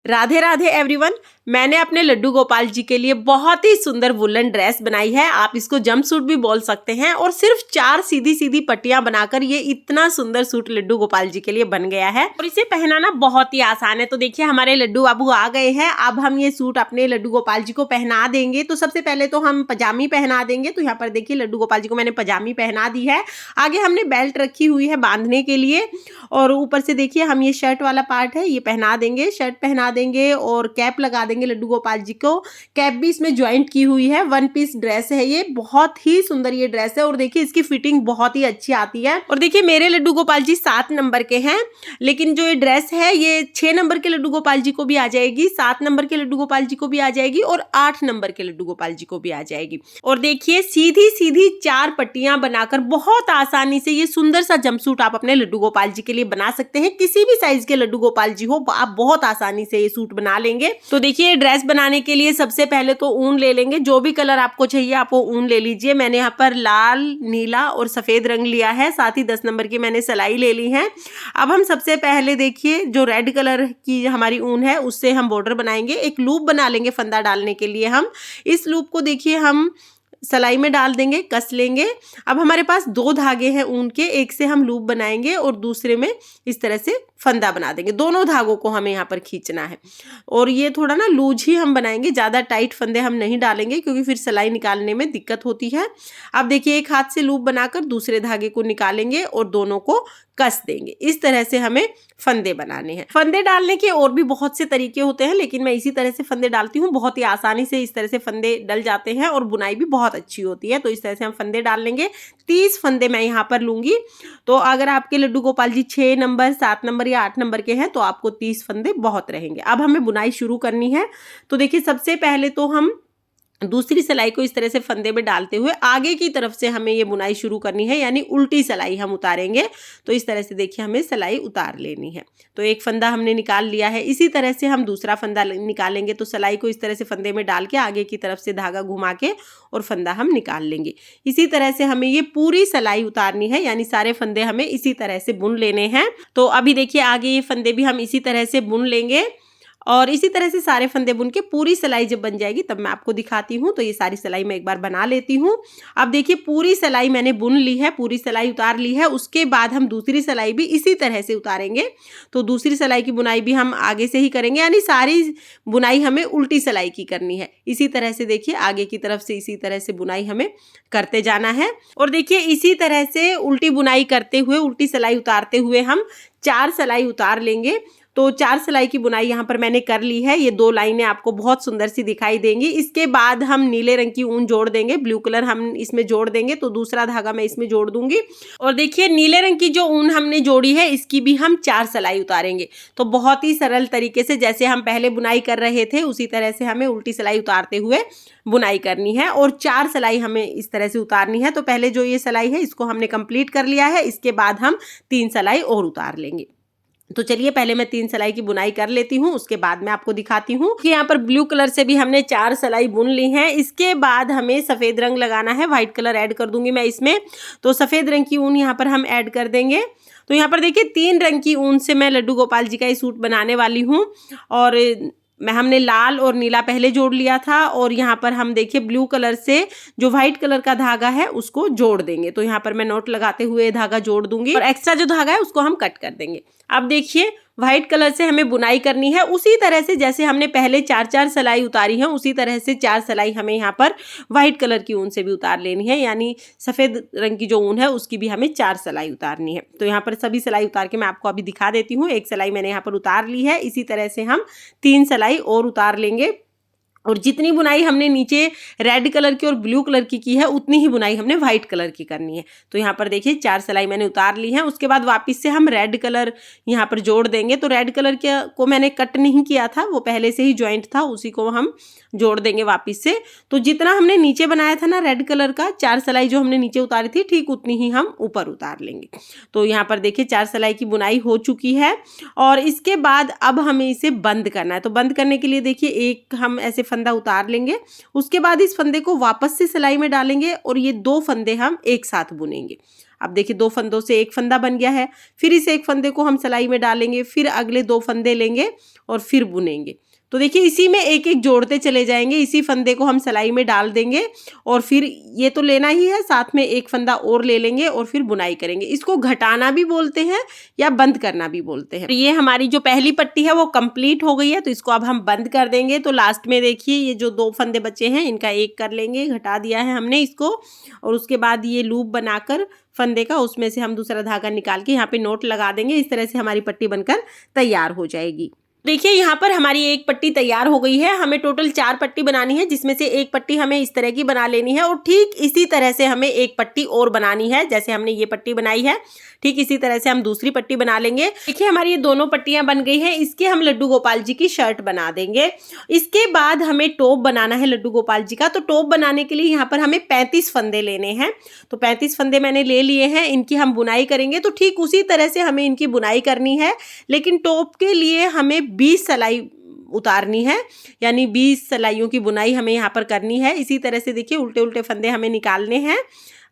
Radhe Radhe everyone. मैंने अपने लड्डू गोपाल जी के लिए बहुत ही सुंदर वुलन ड्रेस बनाई है। आप इसको जंप सूट भी बोल सकते हैं। और सिर्फ 4 सीधी सीधी पट्टियां बनाकर ये इतना सुंदर सूट लड्डू गोपाल जी के लिए बन गया है और इसे पहनाना बहुत ही आसान है। तो देखिए हमारे लड्डू बाबू आ गए हैं। अब हम ये सूट अपने लड्डू गोपाल जी को पहना देंगे। तो सबसे पहले तो हम पजामी पहना देंगे। तो यहाँ पर देखिए लड्डू गोपाल जी को मैंने पजामी पहना दी है। आगे हमने बेल्ट रखी हुई है बांधने के लिए और ऊपर से देखिए हम ये शर्ट वाला पार्ट है ये पहना देंगे, शर्ट पहना देंगे और कैप लगा देंगे लड्डू गोपाल जी को। कैप भी इसमें ज्वाइंट की हुई है। 1 पीस ड्रेस है ये, बहुत ही सुंदर ये ड्रेस है और देखिए इसकी फिटिंग बहुत ही अच्छी आती है। और देखिए मेरे लड्डू गोपाल जी 7 नंबर के हैं, लेकिन जो ये ड्रेस है ये 6 नंबर के लड्डू गोपाल जी को भी आ जाएगी, 7 नंबर के लड्डू गोपाल जी को भी आ जाएगी और 8 नंबर के लड्डू गोपाल जी को भी आ जाएगी। और देखिए सीधी सीधी 4 पट्टियां बनाकर बहुत आसानी से ये सुंदर सा जंपसूट आप अपने लड्डू गोपाल जी के लिए बना सकते हैं। किसी भी साइज के लड्डू गोपाल जी हो आप बहुत आसानी से ये सूट बना लेंगे। तो देखिए ड्रेस बनाने के लिए सबसे पहले तो ऊन ले लेंगे। जो भी कलर आपको चाहिए आप वो ऊन ले लीजिए। मैंने यहाँ पर लाल, नीला और सफेद रंग लिया है। साथ ही 10 नंबर की मैंने सिलाई ले ली है। अब हम सबसे पहले देखिए जो रेड कलर की हमारी ऊन है उससे हम बॉर्डर बनाएंगे। एक लूप बना लेंगे फंदा डालने के लिए। हम इस लूप को देखिए हम सिलाई में डाल देंगे, कस लेंगे। अब हमारे पास 2 धागे हैं ऊन के, एक से हम लूप बनाएंगे और दूसरे में इस तरह से फंदा बना देंगे। दोनों धागों को हमें यहाँ पर खींचना है और ये थोड़ा ना लूज ही हम बनाएंगे, ज़्यादा टाइट फंदे हम नहीं डालेंगे क्योंकि फिर सिलाई निकालने में दिक्कत होती है। अब देखिए एक हाथ से लूप बनाकर दूसरे धागे को निकालेंगे और दोनों को कस देंगे। इस तरह से हमें फंदे बनाने हैं। फंदे डालने के और भी बहुत से तरीके होते हैं, लेकिन मैं इसी तरह से फंदे डालती हूँ। बहुत ही आसानी से इस तरह से फंदे डल जाते हैं और बुनाई भी बहुत अच्छी होती है। तो इस तरह से हम फंदे डाल लेंगे। 30 फंदे मैं यहाँ पर लूंगी। तो अगर आपके लड्डू गोपाल जी 6 नंबर, 7 नंबर या 8 नंबर के हैं तो आपको 30 फंदे बहुत रहेंगे। अब हमें बुनाई शुरू करनी है। तो देखिए सबसे पहले तो हम दूसरी सिलाई को इस तरह से फंदे में डालते हुए आगे की तरफ से हमें ये बुनाई शुरू करनी है, यानी उल्टी सिलाई हम उतारेंगे। तो इस तरह से देखिए हमें सिलाई उतार लेनी है। तो एक फंदा हमने निकाल लिया है। इसी तरह से हम दूसरा फंदा निकालेंगे। तो सिलाई को इस तरह से फंदे में डाल के आगे की तरफ से धागा घुमा के और फंदा हम निकाल लेंगे। इसी तरह से हमें ये पूरी सिलाई उतारनी है, यानी सारे फंदे हमें इसी तरह से बुन लेने हैं। तो अभी देखिए आगे ये फंदे भी हम इसी तरह से बुन लेंगे और इसी तरह से सारे फंदे बुन के पूरी सिलाई जब बन जाएगी तब मैं आपको दिखाती हूँ। तो ये सारी सिलाई मैं एक बार बना लेती हूँ। अब देखिए पूरी सिलाई मैंने बुन ली है, पूरी सिलाई उतार ली है। उसके बाद हम दूसरी सिलाई भी इसी तरह से उतारेंगे। तो दूसरी सिलाई की बुनाई भी हम आगे से ही करेंगे, यानी सारी बुनाई हमें उल्टी सिलाई की करनी है। इसी तरह से देखिए आगे की तरफ से इसी तरह से बुनाई हमें करते जाना है। और देखिए इसी तरह से उल्टी बुनाई करते हुए, उल्टी सिलाई उतारते हुए हम 4 सिलाई उतार लेंगे। तो 4 सिलाई की बुनाई यहाँ पर मैंने कर ली है। ये 2 लाइनें आपको बहुत सुंदर सी दिखाई देंगी। इसके बाद हम नीले रंग की ऊन जोड़ देंगे, ब्लू कलर हम इसमें जोड़ देंगे। तो दूसरा धागा मैं इसमें जोड़ दूंगी। और देखिए नीले रंग की जो ऊन हमने जोड़ी है इसकी भी हम 4 सिलाई उतारेंगे। तो बहुत ही सरल तरीके से जैसे हम पहले बुनाई कर रहे थे उसी तरह से हमें उल्टी सिलाई उतारते हुए बुनाई करनी है और 4 सिलाई हमें इस तरह से उतारनी है। तो पहले जो ये सिलाई है इसको हमने कंप्लीट कर लिया है। इसके बाद हम 3 सिलाई और उतार लेंगे। तो चलिए पहले मैं 3 सिलाई की बुनाई कर लेती हूँ, उसके बाद मैं आपको दिखाती हूँ कि यहाँ पर ब्लू कलर से भी हमने 4 सिलाई बुन ली हैं। इसके बाद हमें सफ़ेद रंग लगाना है। व्हाइट कलर ऐड कर दूंगी मैं इसमें। तो सफ़ेद रंग की ऊन यहाँ पर हम ऐड कर देंगे। तो यहाँ पर देखिए 3 रंग की ऊन से मैं लड्डू गोपाल जी का ये सूट बनाने वाली हूँ। और हमने लाल और नीला पहले जोड़ लिया था और यहाँ पर हम देखिए ब्लू कलर से जो व्हाइट कलर का धागा है उसको जोड़ देंगे। तो यहाँ पर मैं नोट लगाते हुए धागा जोड़ दूंगी और एक्स्ट्रा जो धागा है उसको हम कट कर देंगे। अब देखिए व्हाइट कलर से हमें बुनाई करनी है उसी तरह से जैसे हमने पहले 4-4 सिलाई उतारी है, उसी तरह से 4 सिलाई हमें यहाँ पर व्हाइट कलर की ऊन से भी उतार लेनी है, यानी सफ़ेद रंग की जो ऊन है उसकी भी हमें 4 सिलाई उतारनी है। तो यहाँ पर सभी सिलाई उतार के मैं आपको अभी दिखा देती हूँ। एक सिलाई मैंने यहाँ पर उतार ली है। इसी तरह से हम 3 सिलाई और उतार लेंगे और जितनी बुनाई हमने नीचे रेड कलर की और ब्लू कलर की है उतनी ही बुनाई हमने व्हाइट कलर की करनी है। तो यहाँ पर देखिए 4 सिलाई मैंने उतार ली है। उसके बाद वापस से हम रेड कलर यहाँ पर जोड़ देंगे। तो रेड कलर को मैंने कट नहीं किया था, वो पहले से ही ज्वाइंट था, उसी को हम जोड़ देंगे वापस से। तो जितना हमने नीचे बनाया था ना रेड कलर का, 4 सिलाई जो हमने नीचे उतारी थी ठीक उतनी ही हम ऊपर उतार लेंगे। तो यहाँ पर देखिए 4 सिलाई की बुनाई हो चुकी है और इसके बाद अब हमें इसे बंद करना है। तो बंद करने के लिए देखिए एक हम ऐसे फंदा उतार लेंगे। उसके बाद इस फंदे को वापस से सिलाई में डालेंगे और ये 2 फंदे हम एक साथ बुनेंगे। अब देखिए 2 फंदों से एक फंदा बन गया है। फिर इस एक फंदे को हम सिलाई में डालेंगे, फिर अगले 2 फंदे लेंगे और फिर बुनेंगे। तो देखिए इसी में एक एक जोड़ते चले जाएंगे। इसी फंदे को हम सिलाई में डाल देंगे और फिर ये तो लेना ही है, साथ में एक फंदा और ले लेंगे और फिर बुनाई करेंगे। इसको घटाना भी बोलते हैं या बंद करना भी बोलते हैं। तो ये हमारी जो पहली पट्टी है वो कंप्लीट हो गई है, तो इसको अब हम बंद कर देंगे। तो लास्ट में देखिए ये जो 2 फंदे बचे हैं इनका एक कर लेंगे, घटा दिया है हमने इसको। और उसके बाद ये लूप बनाकर फंदे का उसमें से हम दूसरा धागा निकाल के यहाँ पे नोट लगा देंगे। इस तरह से हमारी पट्टी बनकर तैयार हो जाएगी। देखिए यहाँ पर हमारी एक पट्टी तैयार हो गई है। हमें टोटल 4 पट्टी बनानी है, जिसमें से एक पट्टी हमें इस तरह की बना लेनी है और ठीक इसी तरह से हमें एक पट्टी और बनानी है। जैसे हमने ये पट्टी बनाई है ठीक इसी तरह से हम दूसरी पट्टी बना लेंगे। देखिए हमारी ये दोनों पट्टियां बन गई हैं। इसके हम लड्डू गोपाल जी की शर्ट बना देंगे। इसके बाद हमें टॉप बनाना है लड्डू गोपाल जी का। तो टॉप बनाने के लिए यहाँ पर हमें 35 फंदे लेने हैं। तो 35 फंदे मैंने ले लिए हैं, इनकी हम बुनाई करेंगे। तो ठीक उसी तरह से हमें इनकी बुनाई करनी है, लेकिन टॉप के लिए हमें 20 सिलाई उतारनी है, यानी 20 सिलाइयों की बुनाई हमें यहाँ पर करनी है। इसी तरह से देखिए उल्टे उल्टे फंदे हमें निकालने हैं।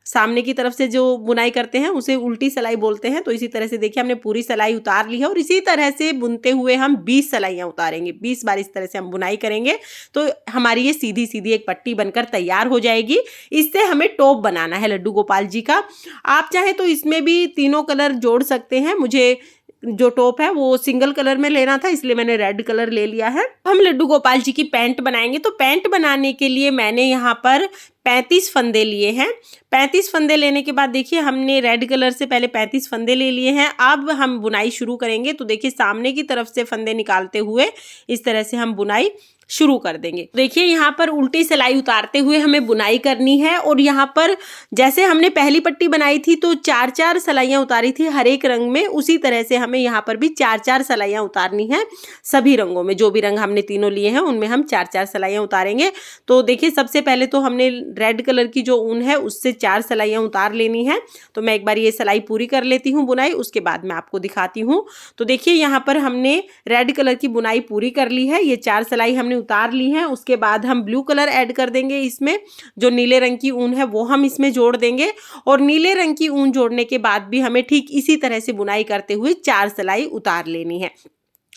सामने की तरफ से जो बुनाई करते हैं उसे उल्टी सिलाई बोलते हैं। तो इसी तरह से देखिए हमने पूरी सिलाई उतार ली है और इसी तरह से बुनते हुए हम 20 सिलाइयाँ उतारेंगे। 20 बार इस तरह से हम बुनाई करेंगे तो हमारी ये सीधी सीधी एक पट्टी बनकर तैयार हो जाएगी। इससे हमें टॉप बनाना है लड्डू गोपाल जी का। आप चाहे तो इसमें भी तीनों कलर जोड़ सकते हैं। मुझे जो टॉप है वो सिंगल कलर में लेना था, इसलिए मैंने रेड कलर ले लिया है। हम लड्डू गोपाल जी की पैंट बनाएंगे। तो पैंट बनाने के लिए मैंने यहाँ पर 35 फंदे लिए हैं। 35 फंदे लेने के बाद देखिए हमने रेड कलर से पहले 35 फंदे ले लिए हैं। अब हम बुनाई शुरू करेंगे। तो देखिए सामने की तरफ से फंदे निकालते हुए इस तरह से हम बुनाई शुरू कर देंगे। देखिए यहाँ पर उल्टी सिलाई उतारते हुए हमें बुनाई करनी है और यहाँ पर जैसे हमने पहली पट्टी बनाई थी तो 4-4 सिलाइयाँ उतारी थी हर एक रंग में, उसी तरह से हमें यहाँ पर भी 4-4 सिलाइयाँ उतारनी है सभी रंगों में। जो भी रंग हमने तीनों लिए हैं उनमें हम 4-4 सिलाइयाँ उतारेंगे। तो देखिए सबसे पहले तो हमने रेड कलर की जो ऊन है उससे 4 सिलाइयाँ उतार लेनी है। तो मैं एक बार ये सिलाई पूरी कर लेती हूँ बुनाई, उसके बाद मैं आपको दिखाती हूँ। तो देखिए यहाँ पर हमने रेड कलर की बुनाई पूरी कर ली है। ये 4 सिलाई हमने उतार ली है। उसके बाद हम ब्लू कलर ऐड कर देंगे। इसमें जो नीले रंग की ऊन है वो हम इसमें जोड़ देंगे और नीले रंग की ऊन जोड़ने के बाद भी हमें ठीक इसी तरह से बुनाई करते हुए 4 सिलाई उतार लेनी है।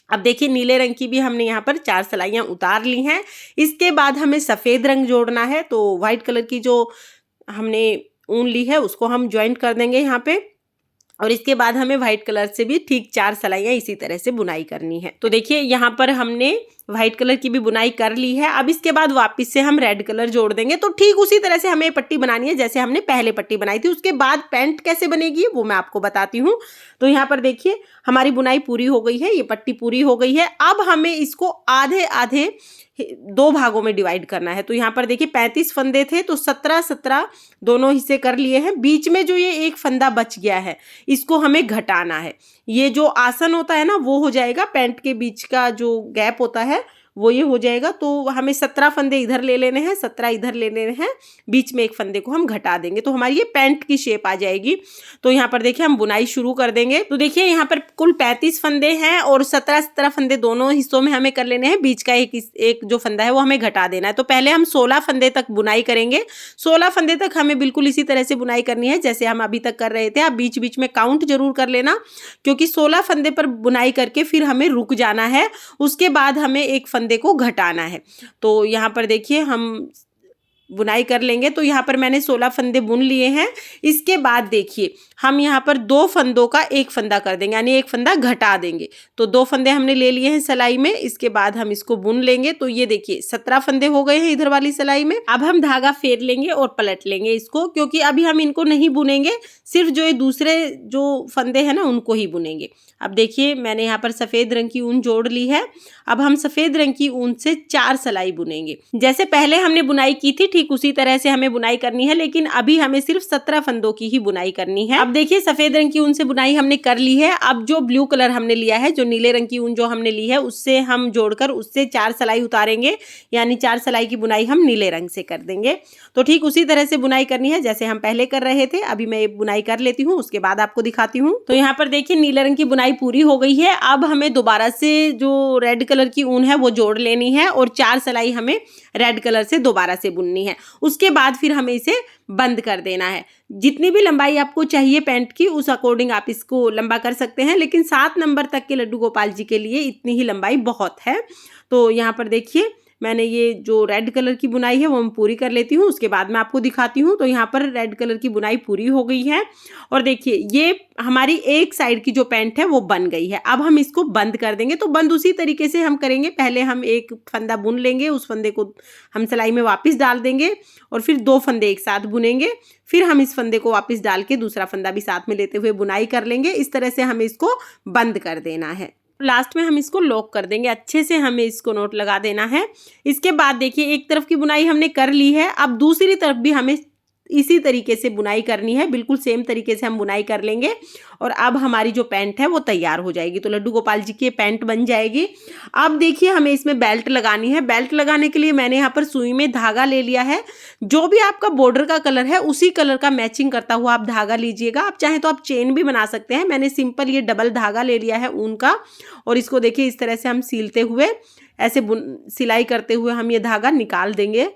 अब देखिए नीले रंग की भी हमने यहाँ पर 4 सिलाइयाँ उतार ली हैं। इसके बाद हमें सफ़ेद रंग जोड़ना है। तो वाइट कलर की जो हमने ऊन ली है उसको हम ज्वाइंट कर देंगे यहाँ पे और इसके बाद हमें व्हाइट कलर से भी ठीक 4 सिलाइयाँ इसी तरह से बुनाई करनी है। तो देखिए यहाँ पर हमने व्हाइट कलर की भी बुनाई कर ली है। अब इसके बाद वापस से हम रेड कलर जोड़ देंगे। तो ठीक उसी तरह से हमें पट्टी बनानी है जैसे हमने पहले पट्टी बनाई थी। उसके बाद पैंट कैसे बनेगी वो मैं आपको बताती हूँ। तो यहाँ पर देखिए हमारी बुनाई पूरी हो गई है, ये पट्टी पूरी हो गई है। अब हमें इसको आधे आधे 2 भागों में डिवाइड करना है। तो यहाँ पर देखिए 35 फंदे थे तो 17-17 दोनों हिस्से कर लिए हैं। बीच में जो ये एक फंदा बच गया है इसको हमें घटाना है। ये जो आसन होता है ना वो हो जाएगा, पैंट के बीच का जो गैप होता है वो ये हो जाएगा। तो हमें 17 फंदे इधर ले लेने हैं, 17 इधर ले लेने हैं, बीच में एक फंदे को हम घटा देंगे तो हमारी ये पैंट की शेप आ जाएगी। तो यहाँ पर देखिए हम बुनाई शुरू कर देंगे। तो देखिए यहाँ पर कुल 35 फंदे हैं और 17-17 फंदे दोनों हिस्सों में हमें कर लेने हैं। बीच का एक जो फंदा है वो हमें घटा देना है। तो पहले हम 16 फंदे तक बुनाई करेंगे। 16 फंदे तक हमें बिल्कुल इसी तरह से बुनाई करनी है जैसे हम अभी तक कर रहे थे। आप बीच बीच में काउंट जरूर कर लेना, क्योंकि 16 फंदे पर बुनाई करके फिर हमें रुक जाना है। उसके बाद हमें एक फंदे को घटाना है। तो यहाँ पर देखिए हम बुनाई कर लेंगे। तो यहाँ पर मैंने 16 फंदे बुन लिए हैं। इसके बाद देखिए हम यहाँ पर 2 फंदों का एक फंदा कर देंगे, यानी एक फंदा घटा देंगे। तो 2 फंदे हमने ले लिए हैं सिलाई में। इसके बाद हम इसको बुन लेंगे। तो ये देखिए 17 फंदे हो गए हैं इधर वाली सिलाई में। अब हम धागा फेर लेंगे और पलट लेंगे इसको, क्योंकि अभी हम इनको नहीं बुनेंगे, सिर्फ जो ये दूसरे जो फंदे हैं ना उनको ही बुनेंगे। अब देखिए मैंने यहाँ पर सफ़ेद रंग की ऊन जोड़ ली है। अब हम सफ़ेद रंग की ऊन से 4 सिलाई बुनेंगे। जैसे पहले हमने बुनाई की थी ठीक उसी तरह से हमें बुनाई करनी है, लेकिन अभी हमें सिर्फ 17 फंदों की ही बुनाई करनी है। अब देखिए सफ़ेद रंग की ऊन से बुनाई हमने कर ली है। अब जो ब्लू कलर हमने लिया है, जो नीले रंग की ऊन जो हमने ली है, उससे हम जोड़कर उससे 4 सिलाई उतारेंगे, यानी 4 सिलाई की बुनाई हम नीले रंग से कर देंगे। तो ठीक उसी तरह से बुनाई करनी है जैसे हम पहले कर रहे थे। अभी मैं ये बुनाई कर लेती हूँ, उसके बाद आपको दिखाती हूँ। तो यहाँ पर देखिए नीले रंग की बुनाई बुनाई पूरी हो गई है। अब हमें दोबारा से जो रेड कलर की ऊन है वो जोड़ लेनी है और 4 सिलाई हमें रेड कलर से दोबारा से बुननी है। उसके बाद फिर हमें इसे बंद कर देना है। जितनी भी लंबाई आपको चाहिए पैंट की उस अकॉर्डिंग आप इसको लंबा कर सकते हैं, लेकिन 7 नंबर तक के लड्डू गोपाल जी के लिए इतनी ही लंबाई बहुत है। तो यहाँ पर देखिए मैंने ये जो रेड कलर की बुनाई है वो मैं पूरी कर लेती हूँ, उसके बाद मैं आपको दिखाती हूँ। तो यहाँ पर रेड कलर की बुनाई पूरी हो गई है और देखिए ये हमारी एक साइड की जो पैंट है वो बन गई है। अब हम इसको बंद कर देंगे। तो बंद उसी तरीके से हम करेंगे, पहले हम एक फंदा बुन लेंगे, उस फंदे को हम सिलाई में वापस डाल देंगे और फिर 2 फंदे एक साथ बुनेंगे, फिर हम इस फंदे को वापस डाल के दूसरा फंदा भी साथ में लेते हुए बुनाई कर लेंगे। इस तरह से हमें इसको बंद कर देना है। लास्ट में हम इसको लॉक कर देंगे, अच्छे से हमें इसको नोट लगा देना है। इसके बाद देखिए एक तरफ की बुनाई हमने कर ली है, अब दूसरी तरफ भी हमें इसी तरीके से बुनाई करनी है, बिल्कुल सेम तरीके से हम बुनाई कर लेंगे और अब हमारी जो पैंट है वो तैयार हो जाएगी। तो लड्डू गोपाल जी की पैंट बन जाएगी। अब देखिए हमें इसमें बेल्ट लगानी है। बेल्ट लगाने के लिए मैंने यहाँ पर सुई में धागा ले लिया है। जो भी आपका बॉर्डर का कलर है उसी कलर का मैचिंग करता हुआ आप धागा लीजिएगा। आप चाहें तो आप चेन भी बना सकते हैं। मैंने सिंपल ये डबल धागा ले लिया है ऊन का और इसको देखिए इस तरह से हम सीलते हुए ऐसे सिलाई करते हुए हम ये धागा निकाल देंगे।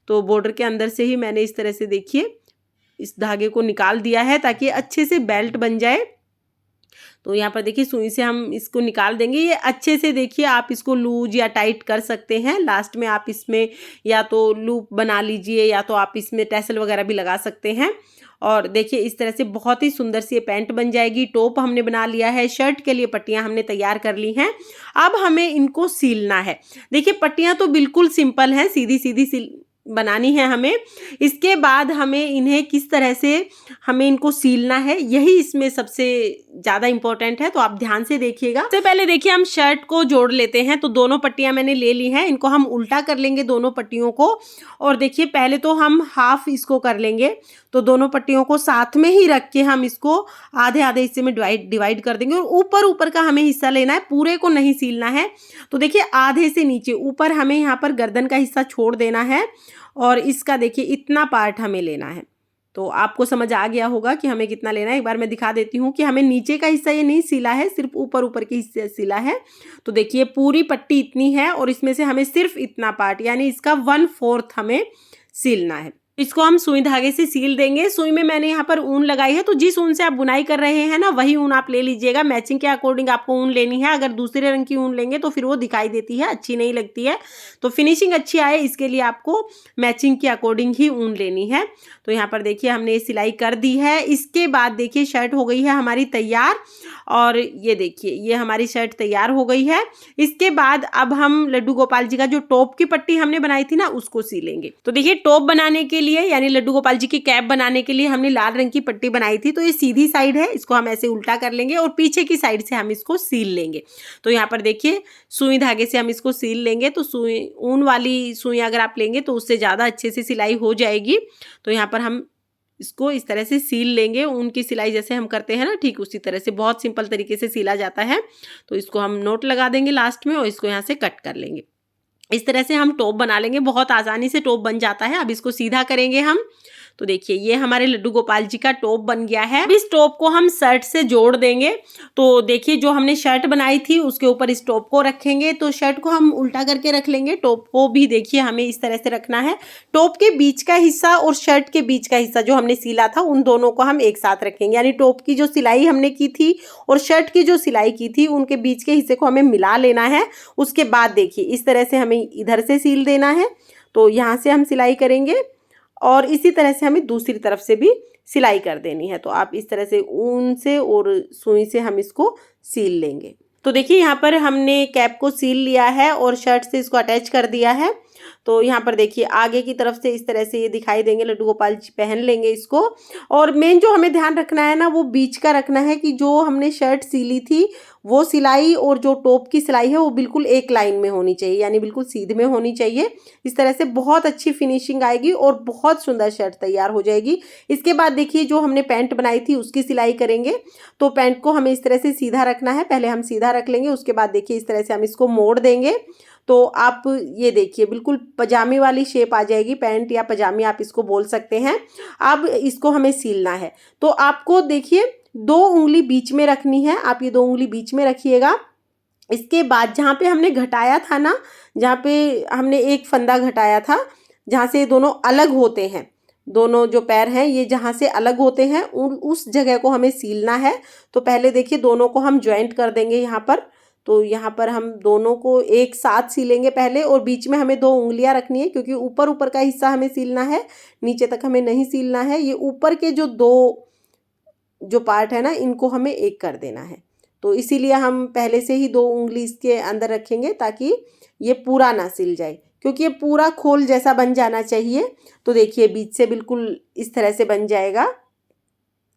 तो बॉर्डर के अंदर से ही मैंने इस तरह से देखिए इस धागे को निकाल दिया है ताकि अच्छे से बेल्ट बन जाए। तो यहाँ पर देखिए सुई से हम इसको निकाल देंगे। ये अच्छे से देखिए आप इसको लूज या टाइट कर सकते हैं। लास्ट में आप इसमें या तो लूप बना लीजिए या तो आप इसमें टैसल वगैरह भी लगा सकते हैं। और देखिए इस तरह से बहुत ही सुंदर सी ये पैंट बन जाएगी। टॉप हमने बना लिया है, शर्ट के लिए पट्टियां हमने तैयार कर ली हैं। अब हमें इनको सीलना है। देखिए पट्टियां तो बिल्कुल सिंपल हैं, सीधी सीधी बनानी है हमें। इसके बाद हमें इन्हें किस तरह से हमें इनको सीलना है यही इसमें सबसे ज़्यादा इम्पोर्टेंट है। तो आप ध्यान से देखिएगा। सबसे पहले देखिए हम शर्ट को जोड़ लेते हैं। तो दोनों पट्टियां मैंने ले ली हैं, इनको हम उल्टा कर लेंगे दोनों पट्टियों को। और देखिए पहले तो हम हाफ इसको कर लेंगे। तो दोनों पट्टियों को साथ में ही रख के हम इसको आधे आधे हिस्से में डिवाइड कर देंगे और ऊपर ऊपर का हमें हिस्सा लेना है, पूरे को नहीं सीलना है। तो देखिए आधे से नीचे ऊपर हमें यहाँ पर गर्दन का हिस्सा छोड़ देना है और इसका देखिए इतना पार्ट हमें लेना है। तो आपको समझ आ गया होगा कि हमें कितना लेना है। एक बार मैं दिखा देती हूँ कि हमें नीचे का हिस्सा ये नहीं सिला है, सिर्फ ऊपर ऊपर के हिस्से सिला है। तो देखिए पूरी पट्टी इतनी है और इसमें से हमें सिर्फ इतना पार्ट यानी इसका 1/4 हमें सिलना है। इसको हम सुई धागे से सील देंगे। सुई में मैंने यहाँ पर ऊन लगाई है। तो जिस ऊन से आप बुनाई कर रहे हैं ना वही ऊन आप ले लीजिएगा। मैचिंग के अकॉर्डिंग आपको ऊन लेनी है। अगर दूसरे रंग की ऊन लेंगे तो फिर वो दिखाई देती है, अच्छी नहीं लगती है। तो फिनिशिंग अच्छी आए इसके लिए आपको मैचिंग के अकॉर्डिंग ही ऊन लेनी है। तो यहाँ पर देखिए हमने ये सिलाई कर दी है। इसके बाद देखिए शर्ट हो गई है हमारी तैयार और ये देखिए ये हमारी शर्ट तैयार हो गई है। इसके बाद अब हम लड्डू गोपाल जी का जो टॉप की पट्टी हमने बनाई थी ना उसको सीलेंगे। तो देखिए टॉप बनाने के लिए यानी लड्डू गोपाल जी की कैप बनाने के लिए हमने लाल रंग की पट्टी बनाई थी। तो ये सीधी साइड है, इसको हम ऐसे उल्टा कर लेंगे और पीछे की साइड से हम इसको सील लेंगे। तो यहाँ पर देखिए सुई धागे से हम इसको सील लेंगे। तो सुई ऊन वाली सुई अगर आप लेंगे तो उससे ज़्यादा अच्छे से सिलाई हो जाएगी। तो यहाँ पर हम इसको इस तरह से सील लेंगे। ऊन की सिलाई जैसे हम करते हैं ना ठीक उसी तरह से बहुत सिंपल तरीके से सिला जाता है। तो इसको हम नोट लगा देंगे लास्ट में और इसको यहाँ से कट कर लेंगे। इस तरह से हम टॉप बना लेंगे। बहुत आसानी से टॉप बन जाता है। अब इसको सीधा करेंगे हम। तो देखिए ये हमारे लड्डू गोपाल जी का टॉप बन गया है। अब इस टॉप को हम शर्ट से जोड़ देंगे। तो देखिए जो हमने शर्ट बनाई थी उसके ऊपर इस टॉप को रखेंगे। तो शर्ट को हम उल्टा करके रख लेंगे, टॉप को भी देखिए हमें इस तरह से रखना है। टॉप के बीच का हिस्सा और शर्ट के बीच का हिस्सा जो हमने सिला था उन दोनों को हम एक साथ रखेंगे। यानी टॉप की जो सिलाई हमने की थी और शर्ट की जो सिलाई की थी उनके बीच के हिस्से को हमें मिला लेना है। उसके बाद देखिए इस तरह से हमें इधर से सील देना है। तो यहाँ से हम सिलाई करेंगे और इसी तरह से हमें दूसरी तरफ से भी सिलाई कर देनी है। तो आप इस तरह से ऊन से और सुई से हम इसको सील लेंगे। तो देखिए यहाँ पर हमने कैप को सील लिया है और शर्ट से इसको अटैच कर दिया है। तो यहाँ पर देखिए आगे की तरफ से इस तरह से ये दिखाई देंगे। लड्डू गोपाल जी पहन लेंगे इसको। और मेन जो हमें ध्यान रखना है ना वो बीच का रखना है कि जो हमने शर्ट सीली थी वो सिलाई और जो टॉप की सिलाई है वो बिल्कुल एक लाइन में होनी चाहिए, यानी बिल्कुल सीधे में होनी चाहिए। इस तरह से बहुत अच्छी फिनिशिंग आएगी और बहुत सुंदर शर्ट तैयार हो जाएगी। इसके बाद देखिए जो हमने पैंट बनाई थी उसकी सिलाई करेंगे। तो पैंट को हमें इस तरह से सीधा रखना है। पहले हम सीधा रख लेंगे, उसके बाद देखिए इस तरह से हम इसको मोड़ देंगे। तो आप ये देखिए बिल्कुल पजामी वाली शेप आ जाएगी, पैंट या पजामी आप इसको बोल सकते हैं। अब इसको हमें सीलना है। तो आपको देखिए 2 उंगली बीच में रखनी है, आप ये 2 उंगली बीच में रखिएगा। इसके बाद जहाँ पे हमने घटाया था ना, जहाँ पे हमने एक फंदा घटाया था, जहाँ से ये दोनों अलग होते हैं, दोनों जो पैर हैं ये जहाँ से अलग होते हैं उस जगह को हमें सीलना है। तो पहले देखिए दोनों को हम ज्वाइंट कर देंगे यहाँ पर। तो यहाँ पर हम दोनों को एक साथ सीलेंगे पहले, और बीच में हमें 2 उंगलियाँ रखनी है, क्योंकि ऊपर ऊपर का हिस्सा हमें सीलना है, नीचे तक हमें नहीं सीलना है। ये ऊपर के जो 2 जो पार्ट है ना, इनको हमें एक कर देना है। तो इसीलिए हम पहले से ही 2 उंगली इसके अंदर रखेंगे, ताकि ये पूरा ना सिल जाए, क्योंकि ये पूरा खोल जैसा बन जाना चाहिए। तो देखिए बीच से बिल्कुल इस तरह से बन जाएगा,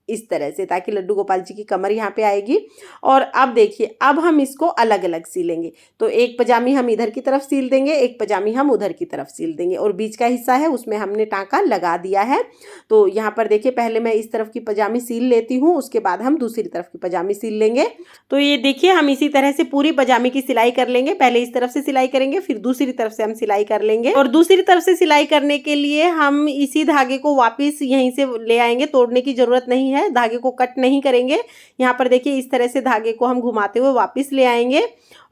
इस तरह से, ताकि लड्डू गोपाल जी की कमर यहाँ पे आएगी। और अब देखिए, अब हम इसको अलग अलग सीलेंगे। तो एक पजामी हम इधर की तरफ सील देंगे, एक पजामी हम उधर की तरफ सील देंगे, और बीच का हिस्सा है उसमें हमने टाँका लगा दिया है। तो यहाँ पर देखिए पहले मैं इस तरफ की पजामी सील लेती हूँ, उसके बाद हम दूसरी तरफ की पजामी सील लेंगे। तो ये देखिए हम इसी तरह से पूरी पजामी की सिलाई कर लेंगे। पहले इस तरफ से सिलाई करेंगे, फिर दूसरी तरफ से हम सिलाई कर लेंगे। और दूसरी तरफ से सिलाई करने के लिए हम इसी धागे को वापस यहीं से ले आएंगे, तोड़ने की जरूरत नहीं है, धागे को कट नहीं करेंगे। यहाँ पर देखिए इस तरह से धागे को हम घुमाते हुए वापस ले आएंगे,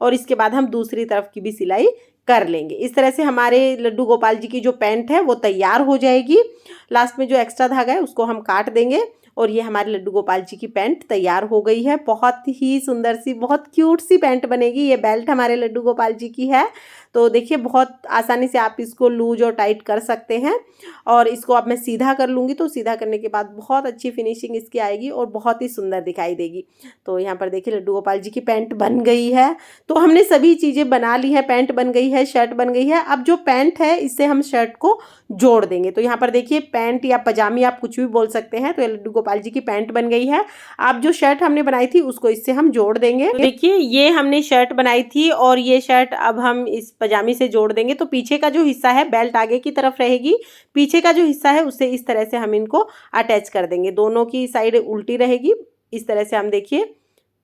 और इसके बाद हम दूसरी तरफ की भी सिलाई कर लेंगे। इस तरह से हमारे लड्डू गोपाल जी की जो पैंट है वो तैयार हो जाएगी। लास्ट में जो एक्स्ट्रा धागा है उसको हम काट देंगे, और ये हमारे लड्डू गोपाल जी की पैंट तैयार हो गई है। बहुत ही सुंदर सी, बहुत क्यूट सी पैंट बनेगी। ये बेल्ट हमारे लड्डू गोपाल जी की है। तो देखिए बहुत आसानी से आप इसको लूज और टाइट कर सकते हैं। और इसको अब मैं सीधा कर लूँगी, तो सीधा करने के बाद बहुत अच्छी फिनिशिंग इसकी आएगी और बहुत ही सुंदर दिखाई देगी। तो यहाँ पर देखिए लड्डू गोपाल जी की पैंट बन गई है। तो हमने सभी चीज़ें बना ली हैं, पैंट बन गई है, शर्ट बन गई है। अब जो पैंट है इससे हम शर्ट को जोड़ देंगे। तो यहाँ पर देखिए पैंट या पजामी आप कुछ भी बोल सकते हैं। तो ये लड्डू गोपाल जी की पैंट बन गई है। अब जो शर्ट हमने बनाई थी उसको इससे हम जोड़ देंगे। तो देखिए ये हमने शर्ट बनाई थी, और ये शर्ट अब हम इस पजामी से जोड़ देंगे। तो पीछे का जो हिस्सा है बेल्ट आगे की तरफ रहेगी, पीछे का जो हिस्सा है उससे इस तरह से हम इनको अटैच कर देंगे। दोनों की साइड उल्टी रहेगी, इस तरह से हम देखिए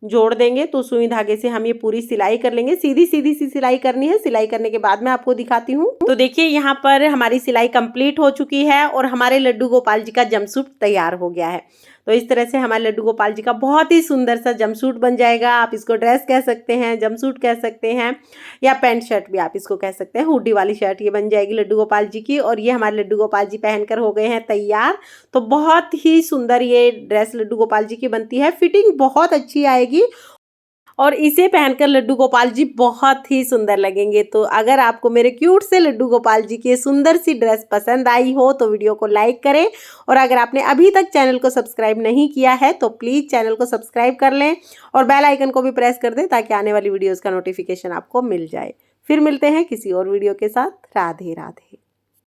जोड़ देंगे। तो सुई धागे से हम ये पूरी सिलाई कर लेंगे। सीधी सीधी सी सिलाई करनी है। सिलाई करने के बाद मैं आपको दिखाती हूँ। तो देखिए यहाँ पर हमारी सिलाई कंप्लीट हो चुकी है, और हमारे लड्डू गोपाल जी का जंपसूट तैयार हो गया है। तो इस तरह से हमारे लड्डू गोपाल जी का बहुत ही सुंदर सा जंपसूट बन जाएगा। आप इसको ड्रेस कह सकते हैं, जंपसूट कह सकते हैं, या पैंट शर्ट भी आप इसको कह सकते हैं। हुडी वाली शर्ट ये बन जाएगी लड्डू गोपाल जी की, और ये हमारे लड्डू गोपाल जी पहनकर हो गए हैं तैयार। तो बहुत ही सुंदर ये ड्रेस लड्डू गोपाल जी की बनती है। फिटिंग बहुत अच्छी आएगी, और इसे पहनकर लड्डू गोपाल जी बहुत ही सुंदर लगेंगे। तो अगर आपको मेरे क्यूट से लड्डू गोपाल जी की सुंदर सी ड्रेस पसंद आई हो तो वीडियो को लाइक करें, और अगर आपने अभी तक चैनल को सब्सक्राइब नहीं किया है तो प्लीज़ चैनल को सब्सक्राइब कर लें, और बेल आइकन को भी प्रेस कर दें, ताकि आने वाली वीडियोज़ का नोटिफिकेशन आपको मिल जाए। फिर मिलते हैं किसी और वीडियो के साथ। राधे राधे।